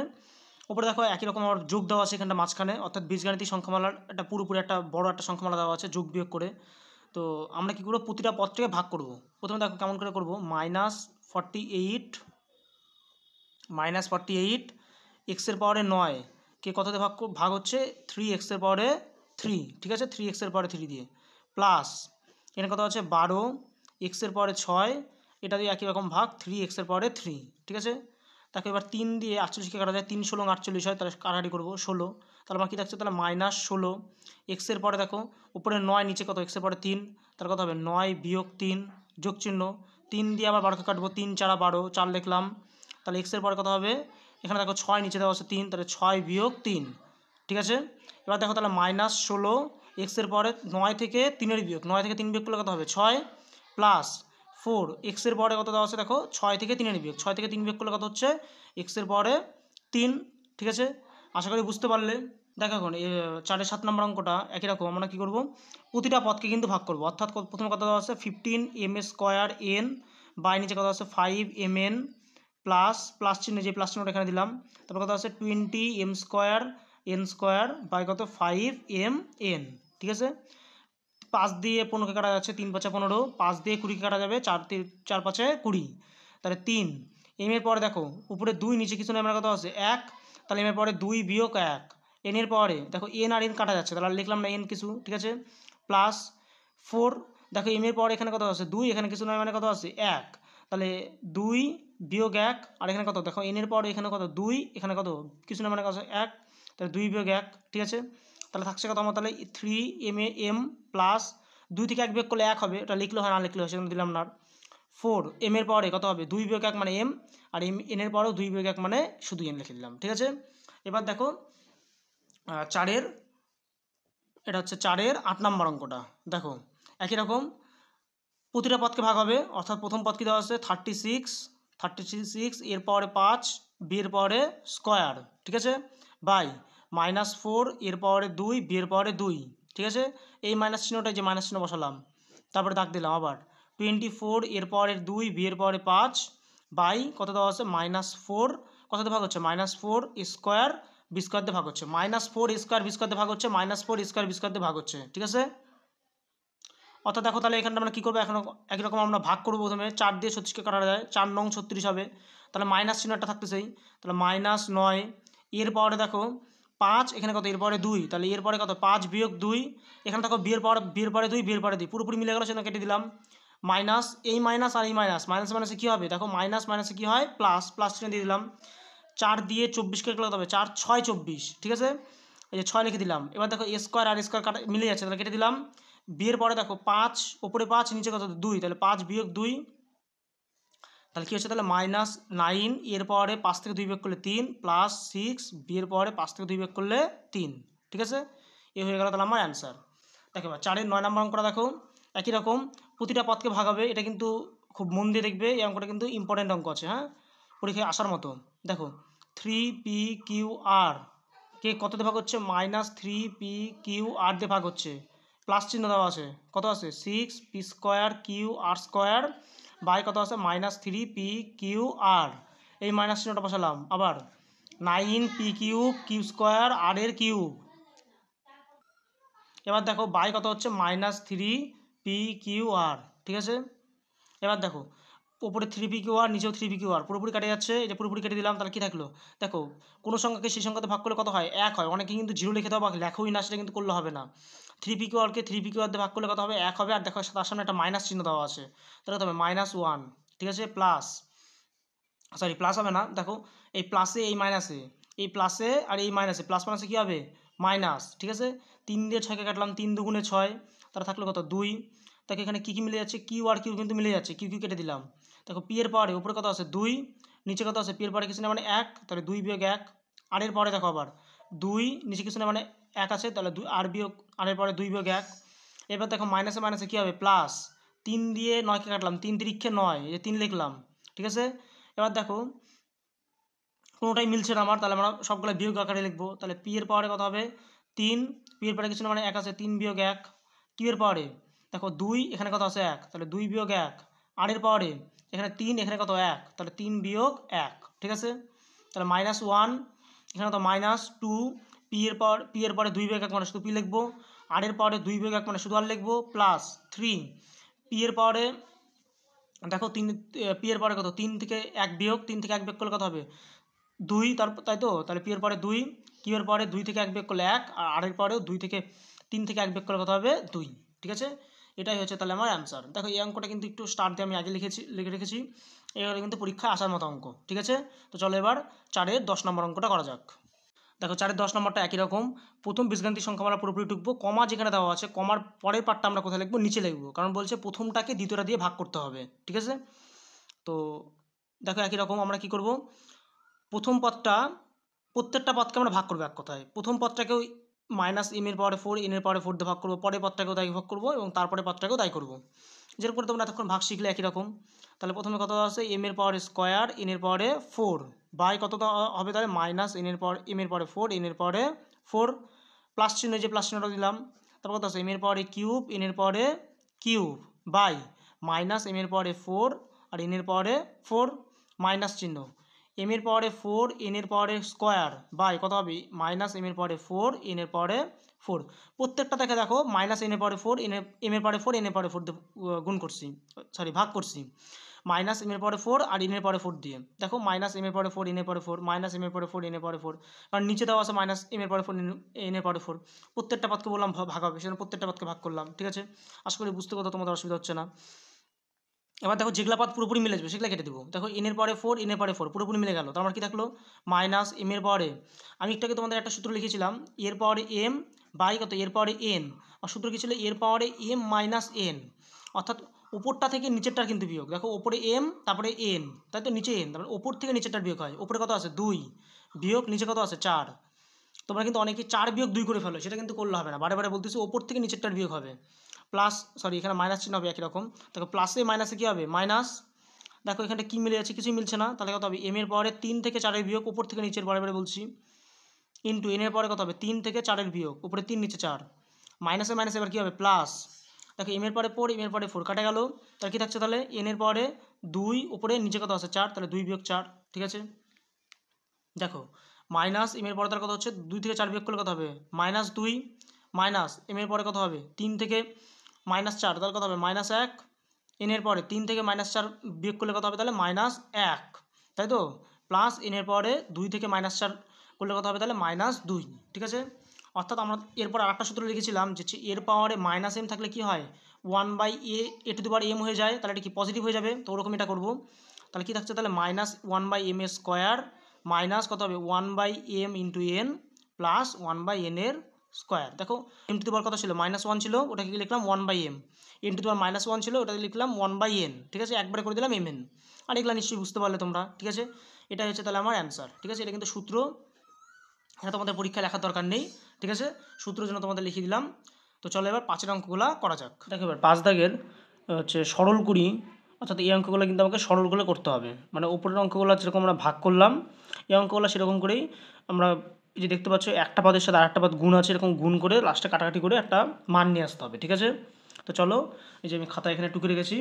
A: উপরে দেখো একই রকম আমার যোগ দেওয়া আছে এখানটা মাঝখানে, অর্থাৎ বীজগাণিতিক সংখ্যামালার একটা পুরোপুরি একটা বড় একটা সংখ্যামালা দেওয়া আছে যোগ বিয়োগ করে। তো আমরা কী করবো? প্রতিটা পদটাকে ভাগ করব। প্রথমে দেখো কেমন করে করবো, -48 এক্সের পাওয়ারে 9 কে কততে ভাগ হচ্ছে 3 এক্সের পাওয়ারে 3। ঠিক আছে, 3 এক্সের পাওয়ারে 3 দিয়ে প্লাস এখানে কত আছে 12 এক্সের পাওয়ারে 6, এটা দিয়ে একই রকম ভাগ 3 এক্সের পাওয়ারে 3। ঠিক আছে, তাকে এবার 3 দিয়ে 48কে কাটা যায়, 3 16 48 হয়, তাহলে কাটাকাটি করবো 16, তাহলে আমার কী থাকছে তাহলে -16 এক্সের পরে দেখো উপরে 9 নিচে কত এক্সের পরে 3, তাহলে কত হবে 9 - 3 যোগ চিহ্ন, 3 দিয়ে আবার 12কে কাটবো, 3 4 12 4 লিখলাম, তাহলে এক্সের পরে কত হবে এখানে দেখো 6 নিচে দেওয়া আছে 3, তাহলে 6 - 3। ঠিক আছে, এবার দেখো তাহলে -16 এক্সের পরে 9 থেকে 3-এর বিয়োগ, 9 থেকে 3 বিয়োগ করলে কত হবে 6 প্লাস 4 এক্সের পরে কত দেওয়া আছে দেখো 6 থেকে 3-এর বিয়োগ, 6 থেকে 3 বিয়োগ করলে কত হচ্ছে এক্সের পরে 3। ঠিক আছে, আশা করি বুঝতে পারলে। দেখো এখন 4-এর 7 নম্বর অঙ্কটা একই রকম, আমরা কী করবো? প্রতিটা পদকে কিন্তু ভাগ করবো, অর্থাৎ প্রথমে কত দেওয়া আছে 15m² n বাই নিচে কত আছে 5mn প্লাস চিহ্ন, যে প্লাস চিহ্নটা এখানে দিলাম, তারপর কত আছে 20m² n² বাই কত 5mn। ঠিক আছে, 5 দিয়ে 15কে কাটা যাচ্ছে, 3 5 15, 5 দিয়ে 20কে কাটা যাবে, 4 5 20, তাহলে 3 এর পরে দেখো উপরে 2 নিচে কিছু নেই মানে কত আছে 1, তাহলে এর পরে 2 বিয়োগ 1, এর পরে দেখো এন আর এন কাটা যাচ্ছে, তাহলে লিখলাম না এন কিছু। ঠিক আছে, প্লাস 4 দেখো এর পরে এখানে কত আছে 2, এখানে কিছু নয় মানে কত আছে 1, তাহলে 2 বিয়োগ 1, আর এখানে কত দেখো এর পরে এখানে কত 2, এখানে কত কিছু নয় মানে কত 1, তাহলে 2 বিয়োগ 1। ঠিক আছে, তাহলে থাকছে কত আমার তাহলে 3m প্লাস 2 থেকে 1 বিয়োগ করলে 1 হবে, এটা লিখলে হয় না লিখলে হয় সেজন্য দিলাম না। 4 এর পরে কত হবে 2 বিয়োগ 1 মানে m, আর এর পরেও 2 বিয়োগ 1 মানে শুধু n লিখে দিলাম। ঠিক আছে, এবার দেখো 4-এর এটা হচ্ছে 4-এর 8 নম্বর অঙ্কটা। দেখো একই রকম প্রতিটা পদকে ভাগ হবে, অর্থাৎ প্রথম পদ কি দেওয়া আছে 36 এর পরে 5 বি এর পরে স্কোয়ার। ঠিক আছে, বাই -4 এর পরে 2 বি এর পরে 2। ঠিক আছে, এই মাইনাস চিহ্নটা যে মাইনাস চিহ্ন বসালাম, তারপরে দাগ দিলাম আবার 24 এর পরের 2 বি এর পরে 5 বাই কত দেওয়া আছে -4 কততে ভাগ হচ্ছে -4 স্কোয়ার বি² দিয়ে ভাগ হচ্ছে, -4 স্কোয়ার বি² দিয়ে ভাগ হচ্ছে, -4 স্কোয়ার বি² দিয়ে ভাগ হচ্ছে। ঠিক আছে, অর্থাৎ দেখো তাহলে এখানটা আমরা কী করবো, এখন একই রকম আমরা ভাগ করবো, প্রথমে 4 দিয়ে 36কে কাটা যায়, 4 9 36 হবে, তাহলে মাইনাস চিহ্নটা থাকতেছেই, তাহলে -9 এর পরে দেখো 5 এখানে কত এর পরে 2, তাহলে এর পরে কত 5 বিয়োগ 2, এখানে দেখো বিয়ের পরে 2 বিয়ের পরে 2 পুরোপুরি মিলে গেলো, সেটা কেটে দিলাম, মাইনাস এই মাইনাস আর এই মাইনাসে কী হবে দেখো মাইনাসে কী হয় প্লাস চিহ্ন দিয়ে দিলাম, 4 দিয়ে 24কে কাটতে হবে, 4 6 24। ঠিক আছে, এই যে 6 লিখে দিলাম, এবার দেখো স্কোয়ার আর স্কোয়ার কাটা মিলে যাচ্ছে, তাহলে কেটে দিলাম, বিয়ের পরে দেখো 5 ওপরে 5 নিচে কত 2, তাহলে 5 বিয়োগ 2, তাহলে কী হচ্ছে তাহলে -9 এর পরে 5 থেকে 2 বিয়োগ করলে 3 প্লাস 6 বিয়ের পরে 5 থেকে 2 বিয়োগ করলে 3। ঠিক আছে, এ হয়ে গেল তাহলে আমার অ্যান্সার। দেখো 4-এর 9 নম্বর অঙ্কটা দেখো একই রকম প্রতিটা পদকে ভাগ হবে, এটা কিন্তু খুব মন দিয়ে দেখবে, এই অঙ্কটা কিন্তু ইম্পর্টেন্ট অঙ্ক আছে, হ্যাঁ, পরীক্ষায় আসার মতো। দেখো 3pqr কে কততে ভাগ হচ্ছে -3pqr দিয়ে ভাগ হচ্ছে, প্লাস চিহ্ন দেওয়া আছে, কত আছে 6p² বাই কত আছে -3pqr, এই মাইনাস চিহ্নটা বসালাম, আবার 9p³ q² r এর কিউব, এবার দেখো বাই কত হচ্ছে -3pqr। ঠিক আছে, এবার দেখো ওপরে 3pqr নিচেও 3pqr পুরোপুরি কাটে যাচ্ছে, এটা পুরোপুরি কেটে দিলাম। তাহলে কি থাকলো দেখো, কোনো সংখ্যাকে সেই সংখ্যাতে ভাগ করলে কত হয়, 1 হয়। অনেকে কিন্তু 0 লিখে দাও বা লেখোই না, সেটা কিন্তু করলে হবে না। 3pqrকে 3pqr দিয়ে ভাগ করলে কত হবে, 1 হবে। আর দেখো তার সামনে একটা মাইনাস চিহ্ন দেওয়া আছে, তাহলে কত হবে -1, ঠিক আছে। প্লাস সরি প্লাস হবে না, দেখো এই প্লাসে এই মাইনাসে, এই প্লাসে আর এই মাইনাসে, প্লাস মাইনাসে কী হবে মাইনাস, ঠিক আছে। 3 দিয়ে 6কে কাটলাম, 3 দুগুণে 6, তারা থাকলো কত 2। তাকে এখানে কী কী মিলে যাচ্ছে, কিউ আর কিউ কিন্তু মিলে যাচ্ছে, কিউ কিউ কেটে দিলাম। দেখো পি এর পাওয়ারে উপরে কত আছে 2, নিচে কত আছে পি এর পাওয়ারে কিছু না মানে 1, তাহলে 2 বিয়োগ 1। আর এর পরে দেখো আবার 2, নিচে কিছু না মানে 1 আছে, তাহলে 2 আর বিয়োগ আর এর পরে 2 বিয়োগ 1। এবার দেখো মাইনাসে মাইনাসে কী হবে প্লাস, 3 দিয়ে 9কে কাটলাম, 3 তিরিক্ষে 9, এই যে 3 লিখলাম, ঠিক আছে। এবার দেখো কোনোটাই মিলছে না আমার, তাহলে আমরা সবগুলো বিয়োগ আকারে লিখবো। তাহলে পি এর পাওয়ারে কত হবে 3, পি এর পাওয়ারে কিছু না মানে 1 আছে, 3 বিয়োগ 1। কিউ এর পাওয়ারে দেখো 2, এখানে কত আছে 1, তাহলে 2 বিয়োগ 1। আর এর পাওয়ারে এখানে 3, এখানে কত 1, তাহলে 3 বিয়োগ 1, ঠিক আছে। তাহলে -1, এখানে কত -2, পি এর পরে 2 বিয়োগ 1 মানে শুধু পি লিখবো। আর এর পাওয়ারে 2 বিয়োগ 1 মানে শুধু আর লিখবো, প্লাস 3, পি এর পাওয়ারে দেখো 3, পি এর পরে কত 3 থেকে 1 বিয়োগ, 3 থেকে 1 বিয়োগ করলে কত হবে 2, তাই তো। তাহলে পি এর পরে 2, কিউ এর পরে 2 থেকে 1 বিয়োগ করলে 1, আর আর এর পরেও 2 থেকে 3 থেকে 1 বিয়োগ করলে কত হবে 2, ঠিক আছে। এটাই হচ্ছে তাহলে আমার অ্যান্সার। দেখো এই অঙ্কটা কিন্তু একটু স্টার্ট দিয়ে আমি আগে লিখে রেখেছি, এবারে কিন্তু পরীক্ষায় আসার মতো অঙ্ক, ঠিক আছে। তো চলো এবার 4-এর 10 নম্বর অঙ্কটা করা যাক। দেখো 4-এর 10 নম্বরটা একই রকম, প্রথম বীজগাণিতিক সংখ্যা আমরা পুরোপুরি টুকবো, কমা যেখানে দেওয়া আছে কমার পরের পার্টটা আমরা কোথায় লিখবো, নিচে লিখবো, কারণ বলছে প্রথমটাকে দ্বিতীয়টা দিয়ে ভাগ করতে হবে, ঠিক আছে। তো দেখো একই রকম আমরা কি করব, প্রথম পদটা প্রত্যেকটা পদকে আমরা ভাগ করবো এক কথায়। প্রথম পদটাকেও -m এর পাওয়ারে 4, n এর পাওয়ারে 4 দিয়ে ভাগ করবো, পরের পদটাকেও তাই ভাগ করবো এবং তারপরে পদটাকেও তাই করবো, যেরকম করে তোমরা এতক্ষণ ভাগ শিখলে একই রকম। তাহলে প্রথমে কত আছে m এর পাওয়ারে স্কোয়ার, n এর পাওয়ারে 4 বাই কত হবে তাহলে -n এর পাওয়ার m এর পাওয়ারে 4, n এর পাওয়ারে 4, প্লাস চিহ্ন, যে প্লাস চিহ্নটা দিলাম। তারপর কত আছে m এর পাওয়ারে কিউব, n এর পাওয়ারে কিউব বাই -m এর পাওয়ারে 4 আর n এর পাওয়ারে 4, মাইনাস চিহ্ন, m এর পাওয়ারে 4, n এর পাওয়ারে স্কোয়ার বাই কত হবে -m এর পাওয়ারে 4, n এর পাওয়ারে 4। প্রত্যেকটা থেকে দেখো -n এর পাওয়ারে 4, m এর পাওয়ারে 4, n এর পাওয়ারে 4 দিয়ে গুণ করছি, সরি ভাগ করছি, -m এর পাওয়ারে 4 আর n এর পাওয়ারে 4 দিয়ে। দেখো -m এর পাওয়ারে 4, n এর পাওয়ারে 4, -m এর পাওয়ারে 4, n এর পাওয়ারে 4, কারণ নিচে দেওয়া আছে -m এর পাওয়ারে 4, n এর পাওয়ারে 4। প্রত্যেকটা পদকে বললাম ভাগ হবে, সেজন্য প্রত্যেকটা পদকে ভাগ করলাম, ঠিক আছে। আশা করি বুঝতে কথা তোমাদের অসুবিধা হচ্ছে না। এবার দেখো যেগুলা পদ পুরোপুরি মিলে যাবে সেগুলো কেটে দেবো। দেখো n এর পাওয়ারে 4, n এর পাওয়ারে 4 পুরোপুরি মিলে গেল, তার মানে কি থাকলো -m এর পাওয়ারে, আমি একটু আগে তোমাদের একটা সূত্র লিখেছিলাম, এর পাওয়ারে m বাই কত এর পাওয়ারে n, আর সূত্র কি ছিল এর পাওয়ারে m মাইনাস n, অর্থাৎ উপরটা থেকে নিচেরটার কিন্তু বিয়োগ। দেখো ওপরে m তারপরে n, তাই তো নিচে n, তারপরে ওপর থেকে নিচেরটার বিয়োগ হয়। ওপরে কত আছে 2 বিয়োগ নিচে কত আছে 4। তোমরা কিন্তু অনেকে 4 বিয়োগ 2 করে ফেলো, সেটা কিন্তু করলে হবে না, বারে বারে বলতেছি ওপর থেকে নিচেরটার বিয়োগ হবে। প্লাস সরি এখানে মাইনাস চিহ্ন হবে একই রকম। দেখো প্লাসে মাইনাসে কী হবে মাইনাস, দেখো এখানে কী মিলে যাচ্ছে কিছুই মিলছে না, তাহলে কত হবে m এর পাওয়ারে 3 থেকে 4-এর বিয়োগ, উপর থেকে নিচের বারে বারে বলছি, ইন্টু n এর পাওয়ারে কত হবে 3 থেকে 4-এর বিয়োগ, উপরে 3 নিচে 4, মাইনাসে মাইনাসে এবার কী হবে প্লাস। দেখো m এর পাওয়ারে 4, m এর পাওয়ারে 4 কাটা গেল, তাহলে কী থাকছে তাহলে n এর পাওয়ারে 2, উপরে নিচে কত আছে 4, তাহলে 2 বিয়োগ 4, ঠিক আছে। দেখো m এর পরে তার কত হচ্ছে 2 থেকে 4 বিয়োগ করলে কত হবে -2, মাইনাস m এর পরে কত হবে 3 থেকে -4, তাহলে কত হবে -1, n এর পরে 3 থেকে -4 বিয়োগ করলে কত হবে তাহলে -1, তাই তো, প্লাস n এর পরে 2 থেকে -4 করলে কত হবে তাহলে -2, ঠিক আছে। অর্থাৎ আমরা এরপর আরেকটা সূত্র লিখেছিলাম যে এর পাওয়ারে -m থাকলে কি হয় 1/a হয়ে যায়, তাহলে এটা কি পজিটিভ হয়ে যাবে, তো ওরকম এটা করবো। তাহলে কি থাকছে তাহলে -1/m স্কোয়ার মাইনাস কত হবে 1/m into n plus 1/n এর স্কোয়ার। দেখো m টু দি পাওয়ার কত ছিল -1 ছিল, ওটাকে লিখলাম 1/m, n টু দি পাওয়ার -1 ছিল, ওটাকে লিখলাম 1/n, ঠিক আছে, একবারে করে দিলাম mn। আর এগুলো নিশ্চয়ই বুঝতে পারলে তোমরা, ঠিক আছে। এটা হচ্ছে তাহলে আমার অ্যান্সার, ঠিক আছে। এটা কিন্তু সূত্র, এটা তোমাদের পরীক্ষায় লেখার দরকার নেই, ঠিক আছে, সূত্রের জন্য তোমাদের লিখে দিলাম। তো চলো এবার 5-এর অঙ্কগুলো করা যাক। দেখো এবার 5 দাগের হচ্ছে সরল করি, অর্থাৎ এই অঙ্কগুলো কিন্তু আমাকে সরল করে করতে হবে, মানে উপরের অঙ্কগুলো যেরকম আমরা ভাগ করলাম এই অঙ্কগুলো সেরকম করেই আমরা এই যে দেখতে পাচ্ছ একটা পদের সাথে আরেকটা পদ গুণ আছে, এরকম গুণ করে লাস্টে কাটাকাটি করে একটা মান নিয়ে আসতে হবে, ঠিক আছে। তো চলো এই যে আমি খাতা এখানে টুকে রেখেছি,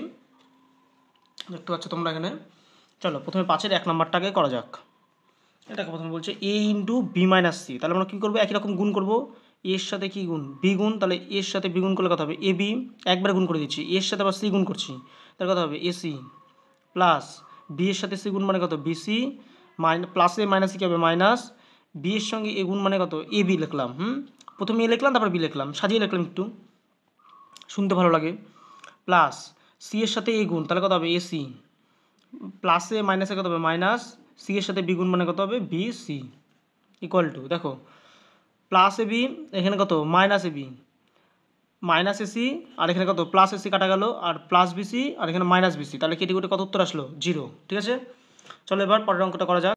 A: দেখতে পাচ্ছ তোমরা এখানে। চলো প্রথমে 5-এর 1 নম্বরটাকে করা যাক। এটাকে প্রথমে বলছে a into B minus C, তাহলে আমরা কী করবো একই রকম গুণ করবো, এর সাথে কী গুণ বি গুণ, তাহলে এর সাথে বি গুণ করলে কথা হবে এ বি, একবার গুণ করে দিচ্ছি, এর সাথে আবার সি গুণ করছি, তাহলে কথা হবে এসি প্লাস বি এর সাথে সি গুণ মানে কত বিসি, প্লাসে মাইনাসে কী হবে মাইনাস, বি এর সঙ্গে এ গুণ মানে কত এ বি লিখলাম। প্রথমে এ লিখলাম, তারপর বি লিখলাম, সাজিয়ে লিখলাম একটু, শুনতে ভালো লাগে। প্লাস সি এর সাথে এ গুণ, তাহলে কত হবে এসি, প্লাসে মাইনাসে কত হবে মাইনাস, সি এর সাথে বি গুণ মানে কত হবে বি সি, ইকুয়াল টু দেখো প্লাস এ বি, এখানে কত minus A B, minus AC, আর এখানে কত প্লাস এসি কাটা গেল, আর প্লাস বিসি, আর এখানে মাইনাস বিসি, তাহলে কেটে কুটে কত উত্তর আসলো 0। ঠিক আছে, চলো এবার পরের অঙ্কটা করা যাক।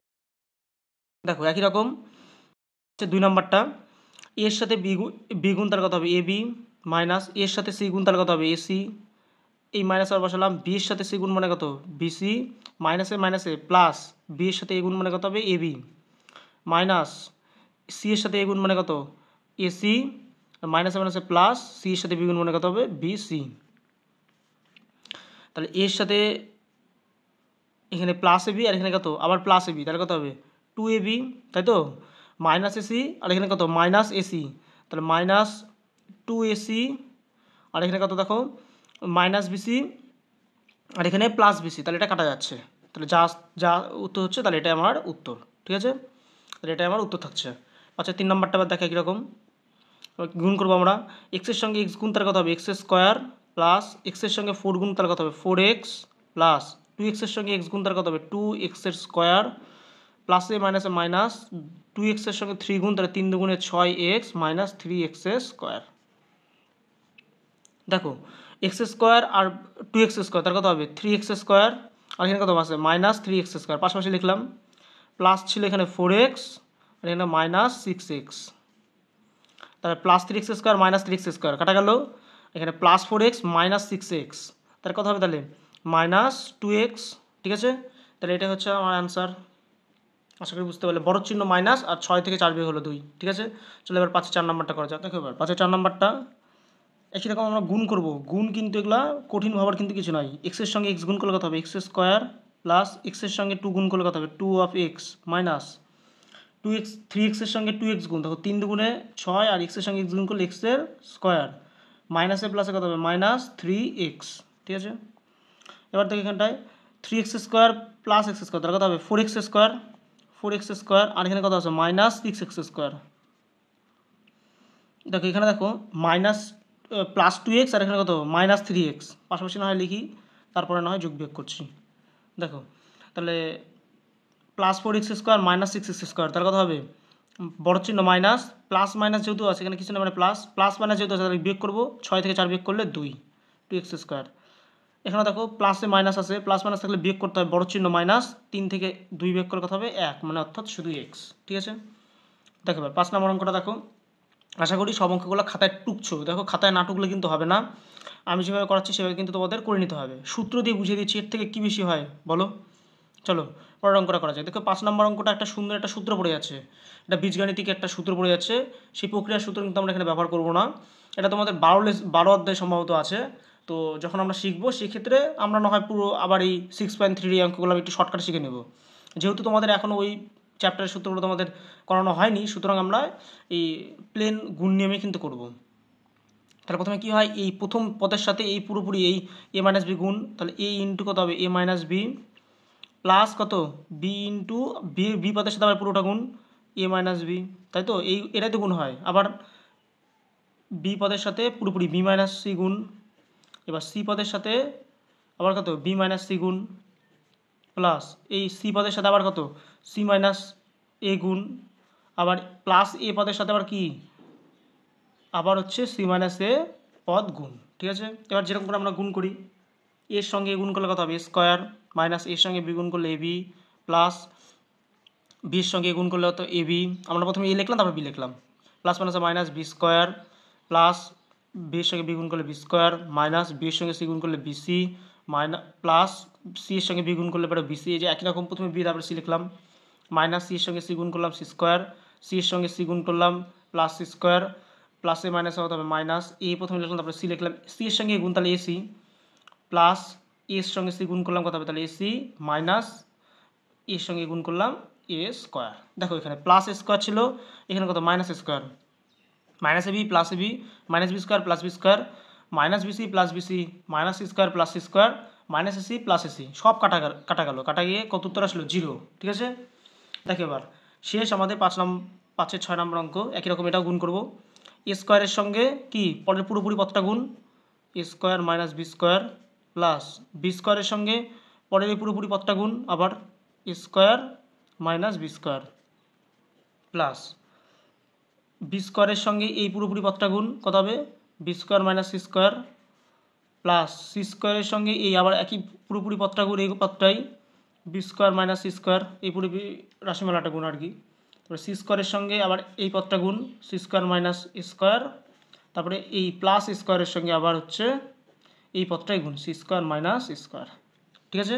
A: দেখো একই রকম হচ্ছে 2 নম্বরটা, এর সাথে বি গুণ তার কত হবে এ বি, মাইনাস এর সাথে সি গুণ তার কত হবে এসি, এই মাইনাস আর বসালাম, বি এর সাথে সি গুণ মানে কত বিসি, মাইনাসে মাইনাসে প্লাস বি এর সাথে এ গুণ মানে কত হবে এবি, মাইনাস সি এর সাথে এ গুণ মানে কত এসি, মাইনাসে মাইনাসে প্লাস সি এর সাথে বি গুণ মানে কত হবে বিসি। তাহলে এর সাথে এখানে প্লাস এবি, আর এখানে কত আবার প্লাস এবি, তাহলে কত হবে 2ab, তাই তো, মাইনাস এসি, আর এখানে কত মাইনাস এসি, তাহলে মাইনাস 2ac, আর এখানে কত দেখো মাইনাস বিসি, আর এখানে প্লাস বিসি, তাহলে এটা কাটা যাচ্ছে, তাহলে যা যা উত্তর হচ্ছে তাহলে এটা আমার উত্তর। ঠিক আছে, তাহলে এটা আমার উত্তর থাকছে। আচ্ছা 3 নম্বরটা আবার দেখা কীরকম, গুণ করবো আমরা, এক্সের সঙ্গে এক্স গুণ তার কত হবে এক্স স্কোয়ার, প্লাস এক্সের সঙ্গে 4 গুণ তার কত হবে 4x, প্লাস 2xের সঙ্গে এক্স গুণ তার কত হবে 2x স্কোয়ার, প্লাসে মাইনাসে মাইনাস 2xের সঙ্গে 3 গুণ, তাহলে 3 দুগুণে 6x মাইনাস 3x স্কোয়ার। দেখো এক্স স্কোয়ার আর 2x স্কোয়ার তার কত হবে 3x স্কোয়ার, আর এখানে কত আছে মাইনাস 3x স্কোয়ার, পাশাপাশি লিখলাম, প্লাস ছিল এখানে 4x, আর এখানে মাইনাস 6x, তাহলে plus 3x square minus 3x square কাটা গেল, এখানে প্লাস 4x মাইনাস 6x, তার কত হবে তাহলে মাইনাস 2x। ঠিক আছে, তাহলে এটা হচ্ছে আমার অ্যান্সার। আশা করি বুঝতে পারলে, বড় চিহ্ন মাইনাস, আর 6 থেকে 4 বিয়োগ হলো 2। ঠিক আছে, চলো এবার 5-4 নাম্বারটা করা যাক। দেখো এবার 5-4 নাম্বারটা একই রকম আমরা গুণ করব, গুণ কিন্তু এগুলা কঠিন ভাবার কিন্তু কিছু নাই। এক্সের সঙ্গে এক্স গুণ করলে কত হবে এক্স স্কোয়ার, প্লাস এক্সের সঙ্গে 2 গুণ করলে কত হবে 2 অফ এক্স, মাইনাস 2x 3xের সঙ্গে 2x গুণ, দেখো 3 দুগুণে 6, আর এক্সের সঙ্গে এক্স গুণ করলে এক্সের স্কোয়ার, মাইনাসে প্লাসে কত হবে মাইনাস 3x। ঠিক আছে, এবার দেখো এখানটায় 3x square plus x square, তার কত হবে 4x স্কোয়ার, 4x স্কোয়ার, আর এখানে কত আছে মাইনাস 6x স্কোয়ার। দেখো এখানে দেখো মাইনাস প্লাস 2x, আর এখানে কত মাইনাস 3x, পাশাপাশি না হয় লিখি, তারপরে না হয় যোগ বিয়োগ করছি। দেখো তাহলে plus 4x square minus 6x square, তার কথা হবে বড় চিহ্ন মাইনাস, প্লাস মাইনাস যেহেতু আছে এখানে কিছু না মানে প্লাস, প্লাস মাইনাস যেহেতু আছে তাহলে বিয়োগ করবো, 6 থেকে 4 বিয়োগ করলে 2x স্কোয়ার। এখানে দেখো প্লাসে মাইনাস আছে, প্লাস মাইনাস থাকলে বিয়োগ করতে হবে, বড় চিহ্ন মাইনাস, 3 থেকে 2 বিয়োগ করলে কথা হবে 1, মানে অর্থাৎ শুধু x। ঠিক আছে, দেখো এবার 5 নম্বর অঙ্কটা দেখো, আশা করি সব অঙ্কগুলো খাতায় টুকছো, দেখো খাতায় না টুকলে কিন্তু হবে না, আমি যেভাবে করাচ্ছি সেভাবে কিন্তু তোমাদের করে নিতে হবে, সূত্র দিয়ে বুঝিয়ে দিচ্ছি, এর থেকে কী বেশি হয় বলো। চলো পরের অঙ্কটা করা যায়। দেখো 5 নম্বর অঙ্কটা একটা সুন্দর একটা সূত্র পড়ে যাচ্ছে, এটা বীজগাণিতিক একটা সূত্র পড়ে যাচ্ছে, সেই প্রক্রিয়ার সূত্র কিন্তু আমরা এখানে ব্যবহার করব না, এটা তোমাদের 12 অধ্যায় সম্ভবত আছে, তো যখন আমরা শিখবো সেক্ষেত্রে আমরা না হয় পুরো আবার এই 6.3 অঙ্কগুলো একটু শর্টকাট শিখে নেব, যেহেতু তোমাদের এখনও ওই চ্যাপ্টারের সূত্রগুলো তোমাদের করানো হয়নি, সুতরাং আমরা এই প্লেন গুণ নিয়মে কিন্তু করব। তাহলে প্রথমে কী হয়, এই প্রথম পদের সাথে এই পুরোপুরি এই এ মাইনাস বি গুণ, তাহলে এ ইন্টু কত হবে এ মাইনাস বি, প্লাস কত বি ইন্টু বি পদের সাথে আবার পুরোটা গুণ এ মাইনাস বি, তাই তো এটাই তো গুণ হয়, আবার বি পদের সাথে পুরোপুরি বি মাইনাস সি গুণ, এবার সি পদের সাথে আবার কত বি মাইনাস সি গুণ, প্লাস এই সি পদের সাথে আবার কত সি মাইনাস এ গুণ, আবার প্লাস এ পদের সাথে আবার কি আবার হচ্ছে সি মাইনাস এ পদ গুণ। ঠিক আছে, এবার যেরকম করে আমরা গুণ করি, এর সঙ্গে গুণ করলে কত হবে এ স্কোয়ার, মাইনাস এর সঙ্গে বি গুণ করলে এ বি, প্লাস বির সঙ্গে গুণ করলে হতো এ বি, আমরা প্রথমে এ লিখলাম তারপর বি লিখলাম, প্লাস মাইনাসে মাইনাস বি স্কোয়ার, প্লাস বির সঙ্গে বি গুণ করলে বি স্কোয়ার, মাইনাস বির সঙ্গে সি গুণ করলে বিসি, মাইনাস প্লাস সি এর সঙ্গে বি গুণ করলে পরে বিসি, এই যে একই রকম প্রথমে বি তারপরে সি লিখলাম, মাইনাস সি এর সঙ্গে সি গুণ করলাম সি স্কোয়ার, সি এর সঙ্গে সি গুণ করলাম প্লাস সি স্কোয়ার, প্লাসে মাইনাসে হতে হবে মাইনাস, এ প্রথমে লিখলাম তারপরে সি লিখলাম, সি এর সঙ্গে গুণ তাহলে এসি, প্লাস এর সঙ্গে সি গুণ করলাম কত হবে তাহলে এসি, মাইনাস এর সঙ্গে গুণ করলাম এ স্কোয়ার। দেখো এখানে প্লাস স্কোয়ার ছিল, এখানে কত minus square, minus A B minus B square plus B square, minus BC plus BC minus C square plus C square, minus AC plus AC সব কাটা গেল, কাটা গিয়ে কত উত্তর আসলো 0। ঠিক আছে, দেখো এবার শেষ আমাদের 5-এর 6 নম্বর অঙ্ক। একই রকম এটাও গুণ করব। এ স্কোয়ারের সঙ্গে কি পরের পুরোপুরি পদটা গুণ, A square minus B square plus B স্কোয়ারের সঙ্গে পরের এই পুরোপুরি পদটা গুণ, আবার A square minus B square plus B স্কোয়ারের সঙ্গে এই পুরোপুরি পদটা গুণ, কত হবে B square minus C square plus C স্কোয়ারের সঙ্গে এই আবার একই পুরোপুরি পদটা গুণ, এই পদটাই B square minus C square, এই পুরোপুরি রাশিমালাটা গুণ আর কি। তারপরে সি স্কোয়ারের সঙ্গে আবার এই পদটা গুণ, সি স্কোয়ার মাইনাস স্কোয়ার, তারপরে এই প্লাস স্কোয়ারের সঙ্গে আবার হচ্ছে এই পদটাই গুণ, সি স্কোয়ার মাইনাস স্কোয়ার। ঠিক আছে,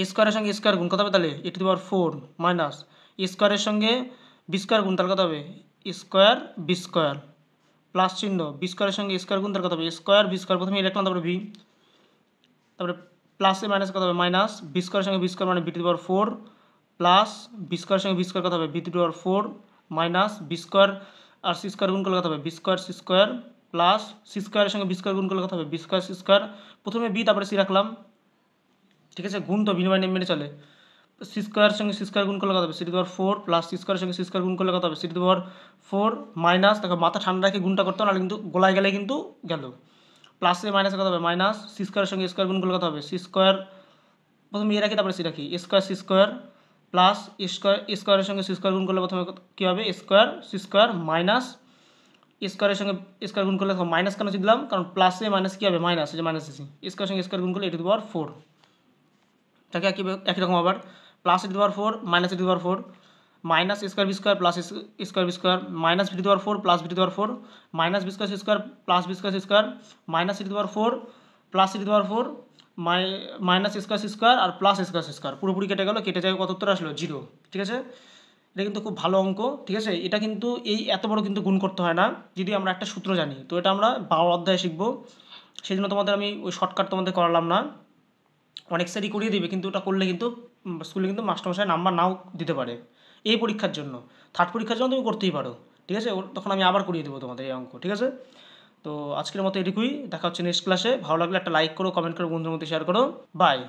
A: স্কোয়ারের সঙ্গে স্কোয়ার গুণ কত হবে তাহলে এ টু দি পাওয়ার 4 মাইনাস স্কোয়ারের সঙ্গে বি স্কোয়ার গুণ তাহলে কত হবে স্কোয়ার বি স্কোয়ার প্লাস চিহ্ন বি স্কোয়ারের সঙ্গে স্কোয়ার গুণ তাহলে কত হবে স্কোয়ার বি স্কোয়ার, প্রথমে লিখলাম তারপরে ভি, তারপরে প্লাসে মাইনাস কত হবে মাইনাস বি স্কোয়ারের সঙ্গে বি স্কোয়ার মানে B to the power 4 plus B স্কোয়ারের সঙ্গে বি স্কোয়ার কত হবে B to the power 4 minus B square আর সি স্কোয়ার গুণ করলে কত হবে B square C square plus C স্কোয়ারের সঙ্গে বি স্কোয়ার গুণ করলে কত হবে বি স্কোয়ার সি স্কোয়ার, প্রথমে বি তারপরে সি রাখলাম। ঠিক আছে, গুণ তো বিনিময় নেম মেনে চলে, সি স্কোয়ারের সঙ্গে সি স্কোয়ার গুণ করলে কত হবে C to the power 4 plus C স্কোয়ারের সঙ্গে সি স্কোয়ার গুণ করলে কত হবে C to the power 4 minus, দেখো মাথা ঠান্ডা রেখে গুণটা করতে হবে, নাহলে কিন্তু গোলায় গেলে কিন্তু গেল, প্লাসে মাইনাসে কত হবে মাইনাস সি স্কোয়ারের সঙ্গে স্কোয়ার গুণ করলে কত হবে সি স্কোয়ার, প্রথমে এ রাখি তারপরে সি রাখি স্কোয়ার সি স্কোয়ার প্লাস স্কোয়ারের সঙ্গে সি স্কোয়ার গুণ করলে প্রথমে কী হবে স্কোয়ার সি স্কোয়ার মাইনাস স্কোয়ারের সঙ্গে স্কোয়ার গুণ করলে মাইনাস কেন দিলাম, কারণ প্লাসে মাইনাস কী হবে মাইনাস, এই যে মাইনাস এসি স্কোয়ারের সঙ্গে স্কোয়ার গুণ করলে এ টু দি পাওয়ার 4, তাকে একই রকম আবার plus A to the power 4 minus A to the power 4 minus square B square plus square B square minus B to the power 4 plus B to the power 4 minus B square C square plus B square C square minus C to the power 4 plus C to the power 4 minus square C square আর plus square C square পুরোপুরি কেটে গেল, কেটে যায় কত উত্তর আসলো 0। ঠিক আছে, এটা কিন্তু খুব ভালো অঙ্ক। ঠিক আছে, এটা কিন্তু এই এত বড় কিন্তু গুণ করতে হয় না যদি আমরা একটা সূত্র জানি, তো এটা আমরা 12 অধ্যায়ে শিখবো, সেই জন্য তোমাদের আমি ওই শর্টকাট তোমাদের করালাম না, অনেক স্যারই করিয়ে দিবে, কিন্তু ওটা করলে কিন্তু স্কুলে কিন্তু মাস্টারমশাই নাম্বার নাও দিতে পারে, এই পরীক্ষার জন্য থার্ড পরীক্ষার জন্য তুমি করতেই পারো। ঠিক আছে, তখন আমি আবার করিয়ে দেবো তোমাদের এই অঙ্ক। ঠিক আছে, তো আজকের মতো এটুকুই, দেখা হচ্ছে নেক্সট ক্লাসে। ভালো লাগলে একটা লাইক করো, কমেন্ট করো, বন্ধুদের মধ্যে শেয়ার করো, বাই।